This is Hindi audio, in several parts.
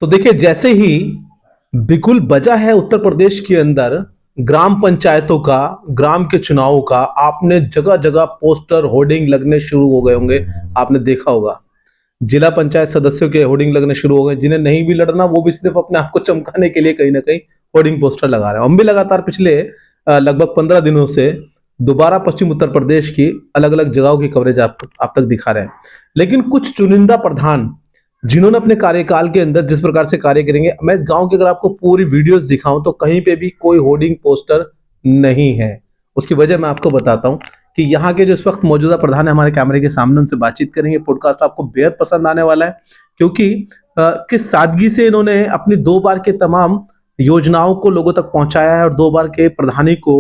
तो देखिए, जैसे ही बिगुल बजा है उत्तर प्रदेश के अंदर ग्राम पंचायतों का, ग्राम के चुनावों का, आपने जगह जगह पोस्टर होर्डिंग लगने शुरू हो गए होंगे। आपने देखा होगा जिला पंचायत सदस्यों के होर्डिंग लगने शुरू हो गए। जिन्हें नहीं भी लड़ना वो भी सिर्फ अपने आप को चमकाने के लिए कहीं ना कहीं होर्डिंग पोस्टर लगा रहे हैं। हम भी लगातार पिछले लगभग 15 दिनों से दोबारा पश्चिम उत्तर प्रदेश की अलग अलग जगहों की कवरेज आप तक दिखा रहे हैं। लेकिन कुछ चुनिंदा प्रधान जिन्होंने अपने कार्यकाल के अंदर जिस प्रकार से कार्य करेंगे, मैं इस गांव की अगर आपको पूरी वीडियोस दिखाऊं तो कहीं पे भी कोई होर्डिंग पोस्टर नहीं है। उसकी वजह मैं आपको बताता हूं कि यहाँ के जो इस वक्त मौजूदा प्रधान है हमारे कैमरे के सामने, उनसे बातचीत करेंगे। पॉडकास्ट आपको बेहद पसंद आने वाला है क्योंकि किस सादगी से इन्होंने अपनी 2 बार के तमाम योजनाओं को लोगों तक पहुंचाया है और 2 बार के प्रधानी को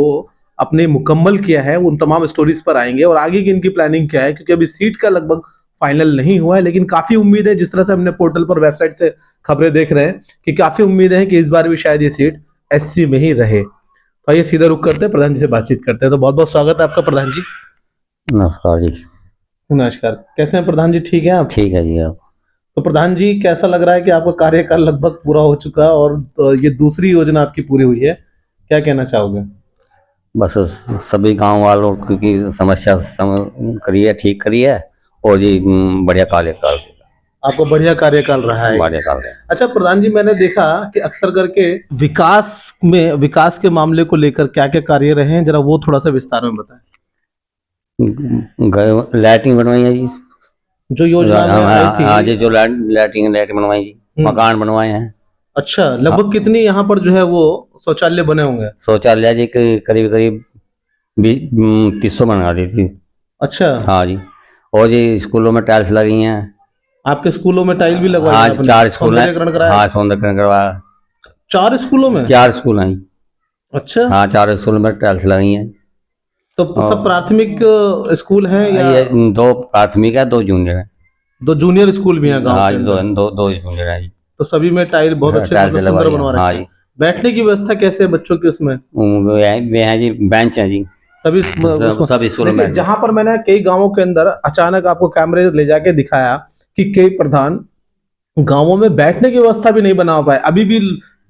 अपने मुकम्मल किया है। उन तमाम स्टोरीज पर आएंगे और आगे की इनकी प्लानिंग क्या है, क्योंकि अभी सीट का लगभग फाइनल नहीं हुआ है। लेकिन काफी उम्मीद है, जिस तरह से हमने पोर्टल पर वेबसाइट से खबरें देख रहे हैं कि काफी उम्मीद है कि इस बार भी शायद ये सीट एससी में ही रहे। तो आइए सीधा रुक करते हैं, प्रधान जी से बातचीत करते हैं। तो बहुत बहुत स्वागत है आपका प्रधान जी। नमस्कार जी। नमस्कार, कैसे हैं प्रधान जी? ठीक है आप? ठीक है जी। आप तो प्रधान जी, कैसा लग रहा है कि आपका कार्यकाल लगभग पूरा हो चुका है और तो ये दूसरी योजना आपकी पूरी हुई है, क्या कहना चाहोगे? बस सभी गांव वालों की समस्या करिए, ठीक करिए और जी बढ़िया कार्यकाल। आपको बढ़िया कार्यकाल रहा है। बढ़िया काल। अच्छा प्रधान जी, मैंने देखा कि अक्सर करके विकास के मामले को लेकर क्या क्या कार्य रहे हैं, जरा वो थोड़ा सा विस्तार में बताएं। लाइटिंग बनवाई है जी, जो योजना में आई थी। हाँ जी, जो लाइटिंग बनवाई जी, मकान बनवाए हैं। अच्छा, लगभग कितनी यहाँ पर जो है वो शौचालय बने होंगे? शौचालय जी करीब 300 बनवा दी थी। अच्छा। हाँ जी। और जी स्कूलों में टाइल्स लगी हैं। आपके स्कूलों में टाइल भी लगवाई? हाँ, 4 स्कूल हैं। हाँ, सौंदर्यकरण करवाया। 4 स्कूलों में? 4 स्कूल हैं। अच्छा। हाँ, 4 स्कूल में टाइल्स लगी हैं। तो सब प्राथमिक स्कूल हैं या? ये 2 प्राथमिक है, 2 जूनियर है। 2 जूनियर स्कूल भी हैं गांव हाँ, के अंदर? 2 जूनियर है जी। तो सभी में टाइल बहुत अच्छे सुंदर बनवा रखे हैं। बैठने की व्यवस्था कैसे है बच्चों की उसमें? वे हैं जी, बेंच हैं जी सभी स्कूलों में। जहां पर मैंने कई गांवों के अंदर अचानक आपको कैमरे ले जाके दिखाया कि कई प्रधान गांवों में बैठने की व्यवस्था भी नहीं बना पाए। अभी भी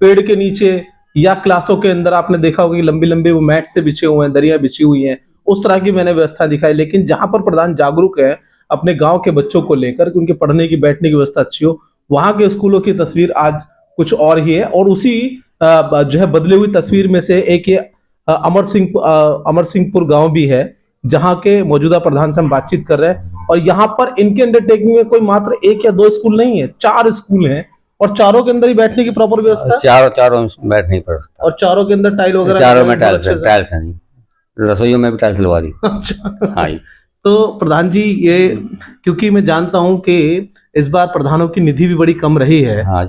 पेड़ के नीचे या क्लासों के अंदर आपने देखा होगा कि लंबी लंबी वो मैट से बिछे हुए हैं, दरिया बिछी हुई हैं, उस तरह की मैंने व्यवस्था दिखाई। लेकिन जहां पर प्रधान जागरूक है अपने गांव के बच्चों को लेकर कि उनके पढ़ने की बैठने की व्यवस्था अच्छी हो, वहां के स्कूलों की तस्वीर आज कुछ और ही है। और उसी जो है बदली हुई तस्वीर में से एक ये अमर सिंहपुर गांव भी है, जहां के मौजूदा प्रधान से हम बातचीत कर रहे हैं। और यहाँ पर इनके अंडरटेकिंग में कोई मात्र 1 या 2 स्कूल नहीं है, 4 स्कूल हैं और चारों के अंदर ही बैठने की प्रॉपर व्यवस्था। चारों बैठने की व्यवस्था और चारों के अंदर टाइल वगैरह? चारों में टाइल्स हैं। रसोइयों में भी टाइल्स लगवा दी। अच्छा। हाँ। तो प्रधान जी, ये क्योंकि मैं जानता हूं कि इस बार प्रधानों की निधि भी बड़ी कम रही है। हाँ,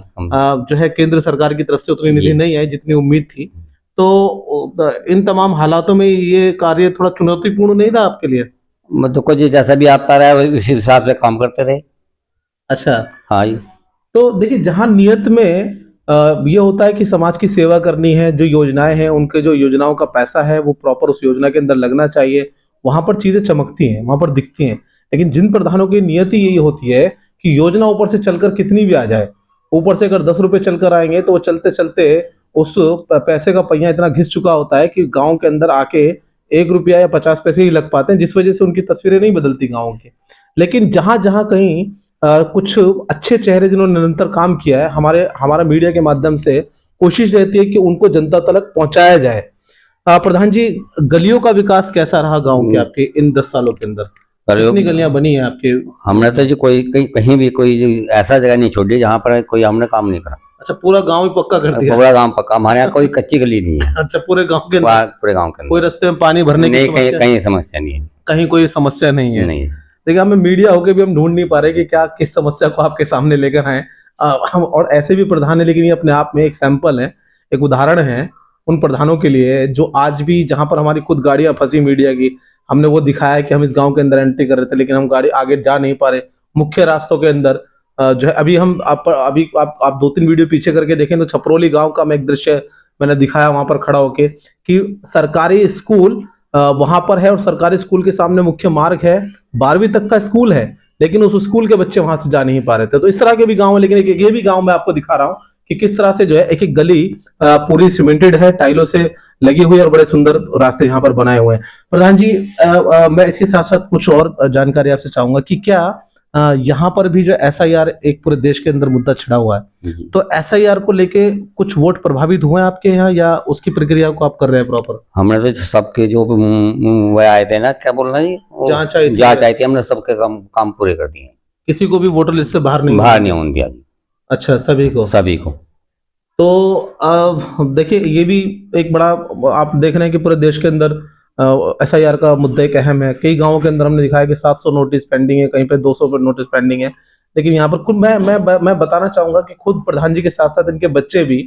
जो है केंद्र सरकार की तरफ से उतनी निधि नहीं आई जितनी उम्मीद थी। तो इन तमाम हालातों में ये कार्य थोड़ा चुनौतीपूर्ण नहीं रहा आपके लिए? मतलब कुछ जैसा भी आता रहा है उसी हिसाब से काम करते रहे। अच्छा। हाँ। तो देखिए, जहां नियत में ये होता है कि समाज की सेवा करनी है, जो योजनाएं हैं उनके जो योजनाओं का पैसा है वो प्रॉपर उस योजना के अंदर लगना चाहिए, वहां पर चीजें चमकती हैं, वहां पर दिखती हैं। लेकिन जिन प्रधानों की नियति यही होती है कि योजना ऊपर से चलकर कितनी भी आ जाए, ऊपर से अगर 10 रुपए चलकर आएंगे तो वो चलते चलते उस पैसे का पहिया इतना घिस चुका होता है कि गांव के अंदर आके 1 रुपया या 50 पैसे ही लग पाते हैं, जिस वजह से उनकी तस्वीरें नहीं बदलती गाँव की। लेकिन जहां जहां कहीं कुछ अच्छे चेहरे जिन्होंने निरंतर काम किया है, हमारा मीडिया के माध्यम से कोशिश रहती है कि उनको जनता तक पहुंचाया जाए। प्रधान जी, गलियों का विकास कैसा रहा गांव के आपके इन 10 सालों के अंदर? कितनी गलियां बनी है आपके? हमने तो जी कहीं भी कोई ऐसा जगह नहीं छोड़ी जहाँ पर कोई हमने काम नहीं करा। अच्छा, पूरा गांव ही पक्का कर दिया? पूरा गांव पक्का, हमारे यहाँ कोई कच्ची गली नहीं है। अच्छा, पूरे गांव के अंदर कोई रास्ते में पानी भरने की कहीं समस्या नहीं है? कहीं कोई समस्या नहीं है। नहीं। देखिए, हमें मीडिया होके भी हम ढूंढ नहीं पा रहे कि क्या किस समस्या को आपके सामने लेकर आए हम। और ऐसे भी प्रधान है, लेकिन ये अपने आप में एक सैंपल है, एक उदाहरण है उन प्रधानों के लिए जो आज भी, जहां पर हमारी खुद गाड़ियां फंसी मीडिया की, हमने वो दिखाया कि हम इस गांव के अंदर एंट्री कर रहे थे लेकिन हम गाड़ी आगे जा नहीं पा रहे। मुख्य रास्तों के अंदर जो है अभी हम आप 2-3 वीडियो पीछे करके देखें तो छपरोली गांव का मैं एक दृश्य मैंने दिखाया वहां पर खड़ा होके कि सरकारी स्कूल वहां पर है और सरकारी स्कूल के सामने मुख्य मार्ग है, 12वीं तक का स्कूल है, लेकिन उस स्कूल के बच्चे वहां से जा नहीं पा रहे थे। तो इस तरह के भी गांव है, लेकिन ये भी गांव मैं आपको दिखा रहा हूँ कि किस तरह से जो है एक एक गली पूरी सीमेंटेड है, टाइलों से लगी हुई है और बड़े सुंदर रास्ते यहाँ पर बनाए हुए हैं। प्रधान जी, मैं इसके साथ साथ कुछ और जानकारी आपसे चाहूंगा कि क्या यहाँ पर भी जो SIR एक पूरे देश के अंदर मुद्दा छिड़ा हुआ है, जी। तो SIR को लेके कुछ वोट प्रभावित हुए हैं आपके यहाँ, या उसकी प्रक्रिया को आप कर रहे हैं प्रॉपर? हमने तो सबके जो वह आए थे ना, क्या बोल रहे हैं जी, जांच आई थी। जांच आई थी, हमने सबके काम पूरे कर दिए, किसी को भी वोटर लिस्ट से बाहर नहीं होने दिया जी, अच्छा, सभी को। तो देखिए, ये भी एक बड़ा, आप देख रहे हैं कि पूरे देश के अंदर SIR का मुद्दा एक अहम है। कई गांवों के अंदर हमने दिखाया कि 700 नोटिस पेंडिंग है, कहीं पे 200 पर नोटिस पेंडिंग है। लेकिन यहाँ पर खुद मैं बताना चाहूंगा कि खुद प्रधान जी के साथ साथ इनके बच्चे भी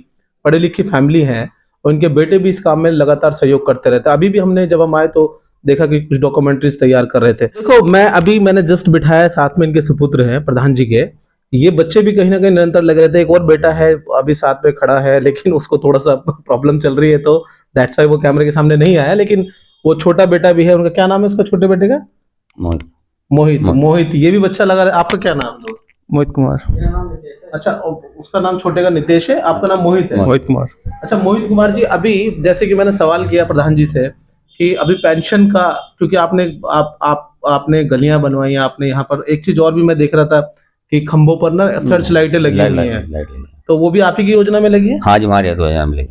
पढ़े लिखी फैमिली हैं और इनके बेटे भी इस काम में लगातार सहयोग करते रहते हैं। अभी भी हमने जब हम आए तो देखा कि कुछ डॉक्यूमेंट्रीज तैयार कर रहे थे। देखो, मैंने जस्ट बिठाया, साथ में इनके सुपुत्र हैं प्रधान जी के, ये बच्चे भी कहीं ना कहीं निरंतर लग रहे थे। एक और बेटा है अभी साथ में खड़ा है, लेकिन उसको थोड़ा सा प्रॉब्लम चल रही है, तो दैट्स व्हाई वो कैमरे के सामने नहीं आया। लेकिन वो छोटा बेटा भी है, उनका क्या नाम है उसका छोटे बेटे का? मोहित। ये भी बच्चा लगा रहा है। आपका क्या नाम दोस्त? मोहित कुमार। अच्छा, उसका नाम छोटे का नितेश है, आपका नाम मोहित है? मोहित कुमार। अच्छा, मोहित कुमार जी, अभी जैसे कि मैंने सवाल किया प्रधान जी से कि अभी पेंशन का, क्योंकि आपने गलियां बनवाई, आपने यहाँ पर एक चीज और भी मैं देख रहा था कि खंभों पर ना सर्च लाइटें लगी हुई हैं, तो वो भी आप ही की योजना में लगी है? हाँ जी, हमारे तो यहाँ लगी।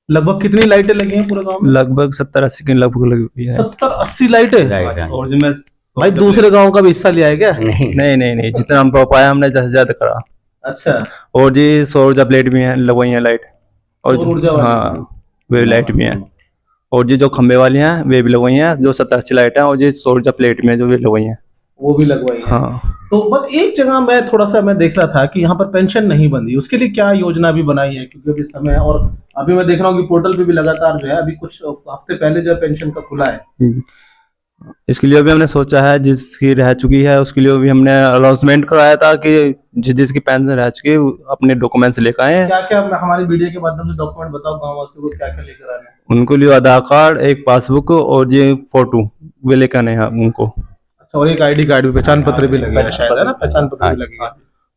लगभग कितनी लाइटें लगी हैं पूरे गांव में? लगभग 70-80 की लगभग लगी हुई है। 70-80 लाइटें? और जो मैं भाई दूसरे गांव का भी हिस्सा लिया है क्या? नहीं, जितना हम पाया हमने ज्यादा करा। अच्छा, और जी सौर ऊर्जा प्लेट भी है लगवाई है लाइट, और सौर ऊर्जा वाली? हाँ, वे लाइट भी है। और जी जो खंबे वाली हैं वे भी लगवाई हैं, जो 70-80 लाइट है, और जी सौर ऊर्जा प्लेट में जो भी लगवाई है वो भी लगवाई है। हाँ। तो बस एक जगह मैं देख रहा था कि यहाँ पर पेंशन नहीं बंधी, उसके लिए क्या योजना भी बनाई है? क्योंकि अभी समय है, और अभी मैं देख रहा हूँ कि पोर्टल पे भी लगातार जो है, अभी कुछ हफ्ते पहले जो है पेंशन का खुला है। इसके लिए भी हमने सोचा है, जिसकी रह चुकी है उसके लिए भी हमने अनाउंसमेंट कराया था कि जिसकी पेंशन रह चुकी है अपने डॉक्यूमेंट्स लेकर आए। क्या क्या हमारी वीडियो के माध्यम से डॉक्यूमेंट बताओ गाँव वासियों को, क्या क्या लेकर आना है? उनको लिए आधार कार्ड, एक पासबुक और ये फोटो वे लेकर आने हैं उनको। अच्छा, और एक ID कार्ड भी, पहचान पत्र भी लगेगा शायद, है ना? पहचान पत्र भी लगेगा।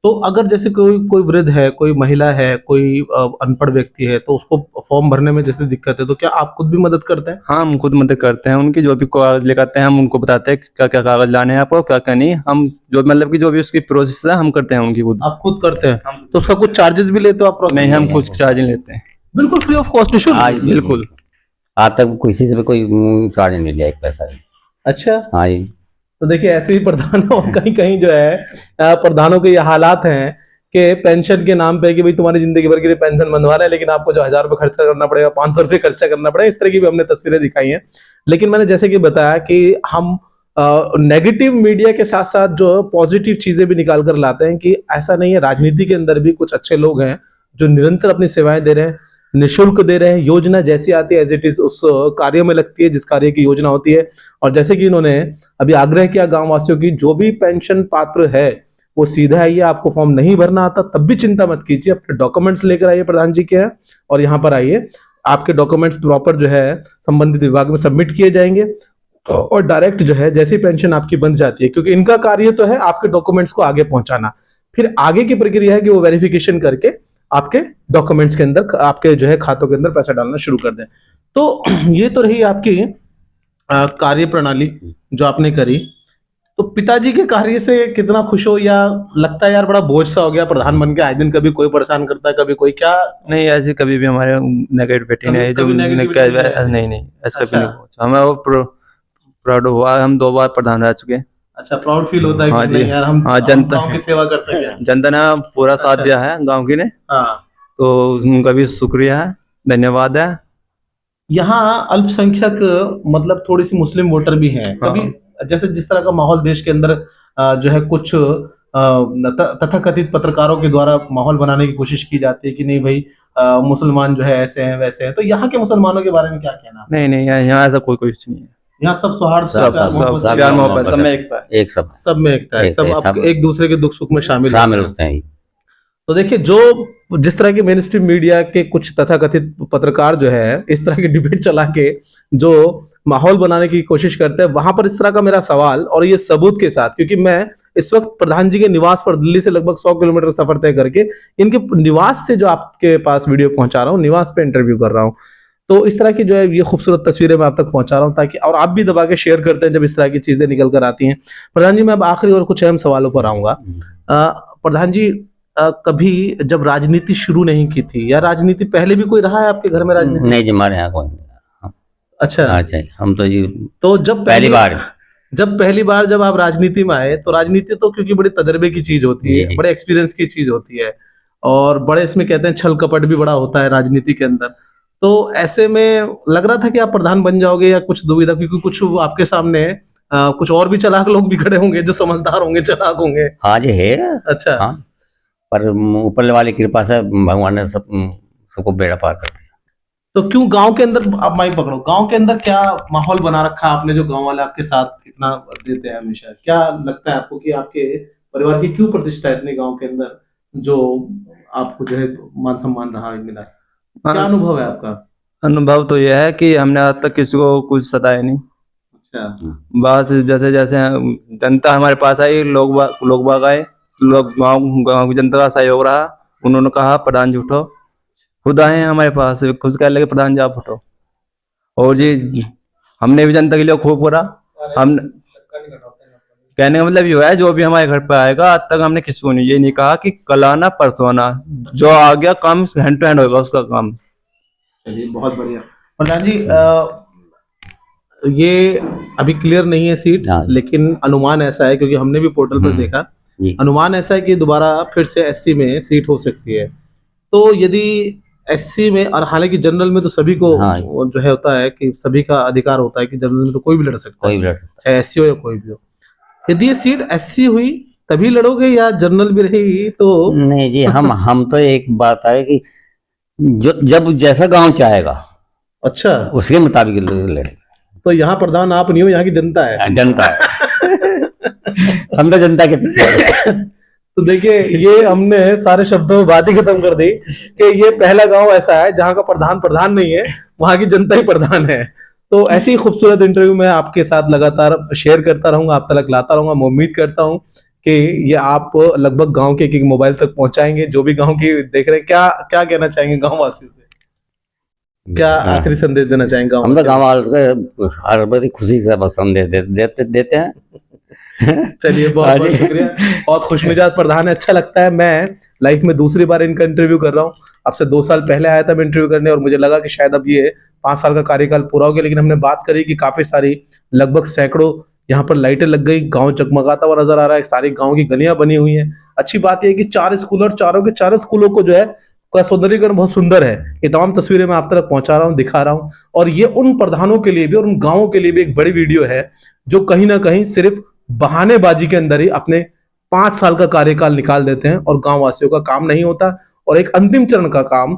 तो अगर जैसे कोई वृद्ध है, कोई महिला है, कोई अनपढ़ व्यक्ति है, तो उसको फॉर्म भरने में जैसे दिक्कत है, तो क्या आप खुद भी मदद करते हैं? हाँ, हम खुद मदद करते हैं। उनकी जो भी कागज लेकर आते हैं हम उनको बताते हैं क्या क्या कागज लाने हैं आपको, क्या क्या नहीं। हम जो मतलब कि जो भी उसकी प्रोसेस है हम करते हैं उनकी खुद। आप खुद करते हैं? तो उसका कुछ चार्जेस भी लेते हो आप प्रोसेस? नहीं, हम कुछ चार्ज नहीं लेते हैं, बिल्कुल फ्री ऑफ कॉस्ट निःशुल्क। बिल्कुल। आज तक किसी से भी कोई चार्ज नहीं लिया, एक पैसा भी। अच्छा, हाँ जी। तो देखिए, ऐसे भी प्रधान और कहीं कहीं जो है प्रधानों के ये हालात हैं कि पेंशन के नाम पे कि भाई तुम्हारी जिंदगी भर के लिए पेंशन बनवा रहे हैं, लेकिन आपको जो 1000 रुपये खर्चा करना पड़ेगा, 500 रुपये खर्चा करना पड़ेगा। इस तरह की भी हमने तस्वीरें दिखाई हैं। लेकिन मैंने जैसे कि बताया कि हम नेगेटिव मीडिया के साथ साथ जो पॉजिटिव चीजें भी निकाल कर लाते हैं कि ऐसा नहीं है, राजनीति के अंदर भी कुछ अच्छे लोग हैं जो निरंतर अपनी सेवाएं दे रहे हैं, निःशुल्क दे रहे हैं। योजना जैसी आती है एज इट इज उस कार्य में लगती है जिस कार्य की योजना होती है। और जैसे कि इन्होंने अभी आग्रह किया गांव वासियों की, जो भी पेंशन पात्र है वो सीधा आइए, आपको फॉर्म नहीं भरना आता तब भी चिंता मत कीजिए, अपने डॉक्यूमेंट्स लेकर आइए प्रधान जी के हैं, और यहाँ पर आइए, आपके डॉक्यूमेंट्स प्रॉपर जो है संबंधित विभाग में सबमिट किए जाएंगे, और डायरेक्ट जो है जैसी पेंशन आपकी बन जाती है, क्योंकि इनका कार्य तो है आपके डॉक्यूमेंट्स को आगे पहुंचाना, फिर आगे की प्रक्रिया है कि वो वेरिफिकेशन करके आपके डॉक्यूमेंट्स के अंदर, आपके जो है खातों के अंदर पैसा डालना शुरू कर दें। तो ये तो रही आपकी कार्य प्रणाली जो आपने करी। तो पिताजी के कार्य से कितना खुश हो, या लगता है यार बड़ा बोझ सा हो गया प्रधान बन के, आए दिन कभी कोई परेशान करता है, कभी कोई? क्या नहीं, ऐसे कभी भी हमारे नेगेटिविटी नहीं, जो नहीं ऐसा कभी नहीं। हमें प्राउड हुआ, हम 2 बार प्रधान रह चुके हैं। अच्छा, प्राउड फील होता है हाँ कि नहीं यार हम जनता गांव की सेवा कर सके। जनता ने पूरा साथ दिया है गांव की ने, तो उनका भी शुक्रिया है, धन्यवाद है। यहाँ अल्पसंख्यक मतलब थोड़ी सी मुस्लिम वोटर भी हैं। कभी जैसे जिस तरह का माहौल देश के अंदर जो है कुछ तथाकथित पत्रकारों के द्वारा माहौल बनाने की कोशिश की जाती है कि नहीं भाई मुसलमान जो है ऐसे हैं वैसे हैं, तो यहाँ के मुसलमानों के बारे में क्या कहना? नहीं, यहाँ ऐसा कोई कुछ नहीं है। यहाँ सब सौहार्द, प्यार मोहब्बत, सब में एकता है, सब में एकता है, सब एक दूसरे के दुख सुख में शामिल होते हैं। तो देखिए, जो जिस तरह के मेन स्ट्रीम मीडिया के कुछ तथाकथित पत्रकार जो है इस तरह की डिबेट चला के जो माहौल बनाने की कोशिश करते हैं, वहां पर इस तरह का मेरा सवाल, और ये सबूत के साथ, क्योंकि मैं इस वक्त प्रधान जी के निवास पर दिल्ली से लगभग 100 किलोमीटर सफर तय करके इनके निवास से जो आपके पास वीडियो पहुंचा रहा हूँ, निवास पे इंटरव्यू कर रहा हूँ। तो इस तरह की जो है ये खूबसूरत तस्वीरें मैं आप तक पहुंचा रहा हूं, ताकि और आप भी दबा के शेयर करते हैं जब इस तरह की चीजें निकल कर आती हैं। प्रधान जी, मैं अब आखिरी और कुछ अहम सवालों पर आऊंगा। प्रधान जी, कभी जब राजनीति शुरू नहीं की थी, या राजनीति पहले भी कोई रहा है आपके घर में राजनीति? नहीं जी, हमारे यहाँ कोई नहीं। अच्छा। अच्छा, हम तो जी तो जब पहली बार जब आप राजनीति में आए, तो राजनीति तो क्योंकि बड़े तजर्बे की चीज होती है, जी। बड़े एक्सपीरियंस की चीज होती है, और बड़े इसमें कहते हैं छल कपट भी बड़ा होता है राजनीति के अंदर। तो ऐसे में लग रहा था कि आप प्रधान बन जाओगे, या कुछ दुविधा, क्योंकि कुछ आपके सामने कुछ और भी चालाक लोग भी खड़े होंगे जो समझदार होंगे, चालाक होंगे? हाँ जी है। अच्छा। हाँ, पर ऊपर वाली कृपा से भगवान ने सबको बेड़ा पार कर दिया। तो क्यों गांव के अंदर, आप माइक पकड़ो, गांव के अंदर क्या माहौल बना रखा आपने, जो गांव वाले आपके साथ इतना देते हैं हमेशा? क्या लगता है आपको कि आपके परिवार की क्यों प्रतिष्ठा है इतनी गांव के अंदर, जो आपको जो है मान सम्मान रहा मिला? क्या अनुभव है आपका? अनुभव तो यह है कि हमने आज तक किसी को कुछ सताया नहीं। अच्छा। बस जैसे जैसे जनता हमारे पास आई, लोग बाग आए, गाँव की जनता का सहयोग रहा। उन्होंने कहा प्रधान जी उठो, खुद आए हमारे पास, खुद कह लगे प्रधान जी आप उठो। और जी हमने भी जनता के लिए खूब करा। हम कहने का मतलब ये है, जो भी हमारे घर पे आएगा, आज तक हमने किसी को ये नहीं कहा कि कल आना परसों आना, जो आ गया काम हैंड टू हैंड होगा उसका काम। चलिए, बहुत बढ़िया। प्रधान जी, ये अभी क्लियर नहीं है सीट, लेकिन अनुमान ऐसा है, क्योंकि हमने भी पोर्टल पर देखा, अनुमान ऐसा है कि दोबारा फिर से एससी में सीट हो सकती है। तो यदि एससी में, और हालांकि जनरल में तो सभी को जो है होता है कि सभी का अधिकार होता है कि जनरल में तो कोई भी लड़ सकता है, चाहे एससी हो या कोई भी हो। यदि ये सीट एससी हुई तभी लड़ोगे, या जनरल भी रहेगी तो? नहीं जी, हम तो एक बात है कि जो जब जैसा गांव चाहेगा, अच्छा, उसके मुताबिक लड़े। तो यहाँ प्रधान आप नहीं हो, यहाँ की जनता है। जनता है। हम तो जनता के पीछे। तो देखिए, ये हमने सारे शब्दों में बात ही खत्म कर दी कि ये पहला गांव ऐसा है जहां का प्रधान नहीं है, वहां की जनता ही प्रधान है। तो ऐसी खूबसूरत इंटरव्यू मैं आपके साथ लगातार शेयर करता रहूंगा, आप तक लाता रहूंगा। मैं उम्मीद करता हूं कि ये आप लगभग गांव के एक मोबाइल तक पहुंचाएंगे, जो भी गांव की देख रहे हैं। क्या क्या कहना चाहेंगे गांव वासियों से? क्या आखिरी संदेश देना चाहेंगे? हम तो गाँव वालों हर बड़ी खुशी से संदेश देते हैं। चलिए, बहुत बहुत शुक्रिया। बहुत खुशमिजाज प्रधान है, अच्छा लगता है। मैं लाइफ में दूसरी बार इनका इंटरव्यू कर रहा हूँ। अब से 2 साल पहले आया था मैं इंटरव्यू करने, और मुझे लगा कि शायद अब ये 5 साल का कार्यकाल पूरा हो गया, लेकिन हमने बात करी कि काफी सारी, लगभग सैकड़ों यहाँ पर लाइटें लग गई, गांव जगमगाता हुआ नजर आ रहा है, सारी गांव की गलियां बनी हुई हैं। अच्छी बात यह है कि 4 स्कूल, और चारों के चारों स्कूलों को जो है का सौंदर्यीकरण बहुत सुंदर है। ये तमाम तस्वीरें मैं आप तक पहुंचा रहा हूँ, दिखा रहा हूँ, और ये उन प्रधानों के लिए भी और उन गांवों के लिए भी एक बड़ी वीडियो है, जो कहीं ना कहीं सिर्फ बहानेबाजी के अंदर ही अपने 5 साल का कार्यकाल निकाल देते हैं, और गांव वासियों का काम नहीं होता। और एक अंतिम चरण का काम,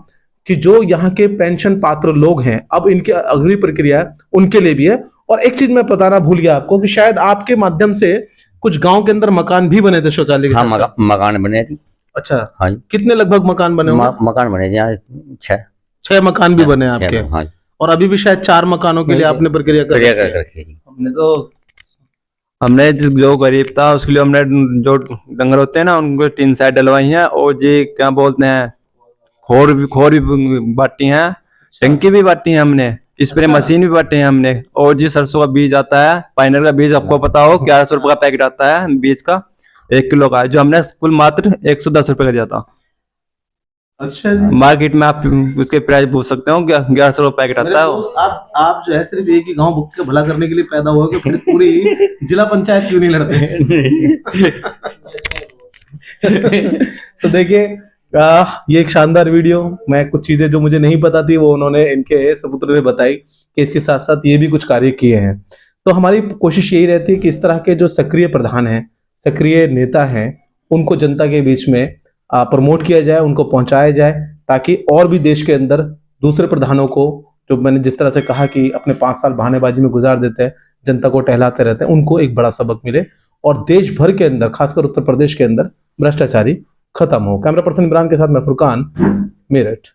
कि जो यहाँ के पेंशन पात्र लोग हैं, अब इनकी अगली प्रक्रिया उनके लिए भी है। और एक चीज मैं बताना भूल गया आपको, कि शायद आपके माध्यम से कुछ गांव के अंदर मकान भी बने थे, शौचालय के। हाँ, मकान बने थे। अच्छा। हाँ, कितने लगभग मकान बने? मकान बने थे 6 मकान भी बने आपके। हाँ। और अभी भी शायद 4 मकानों के लिए आपने प्रक्रिया कर रखी है। हमने जो गरीब था उसके लिए हमने जो डंगर होते हैं ना, उनको 3 साइड डलवाई है, और जी क्या बोलते हैं, खोर भी बांटी है, टंकी भी बांटी है हमने, स्प्रे मशीन भी बांटी है हमने। और जी सरसों का बीज आता है, पाइनर का बीज आपको पता हो, 1100 रुपए का पैकेट आता है बीज का, 1 किलो का, जो हमने कुल मात्र 110 रुपए का दिया था। अच्छा जी। मार्केट में आप उसके प्राइस पूछ सकते हो, 1100 रुपए पैकेट आता है। आप जो है सिर्फ एक ही गांव भुक के भला करने के लिए पैदा हुआ, कि फिर पूरी जिला पंचायत क्यों नहीं लड़ते? तो देखिए, ये एक शानदार वीडियो, मैं कुछ चीजें जो मुझे नहीं पता थी वो उन्होंने, इनके सपुत्र ने बताई, कि इसके साथ साथ ये भी कुछ कार्य किए हैं। तो हमारी कोशिश यही रहती है कि इस तरह के जो सक्रिय प्रधान हैं, सक्रिय नेता हैं, उनको जनता के बीच में प्रमोट किया जाए, उनको पहुंचाया जाए, ताकि और भी देश के अंदर दूसरे प्रधानों को, जो मैंने जिस तरह से कहा कि अपने 5 साल बहानेबाजी में गुजार देते हैं, जनता को टहलाते रहते हैं, उनको एक बड़ा सबक मिले, और देश भर के अंदर, खासकर उत्तर प्रदेश के अंदर भ्रष्टाचारी खत्म हो। कैमरा पर्सन इमरान के साथ मैं फुरकान, मेरठ।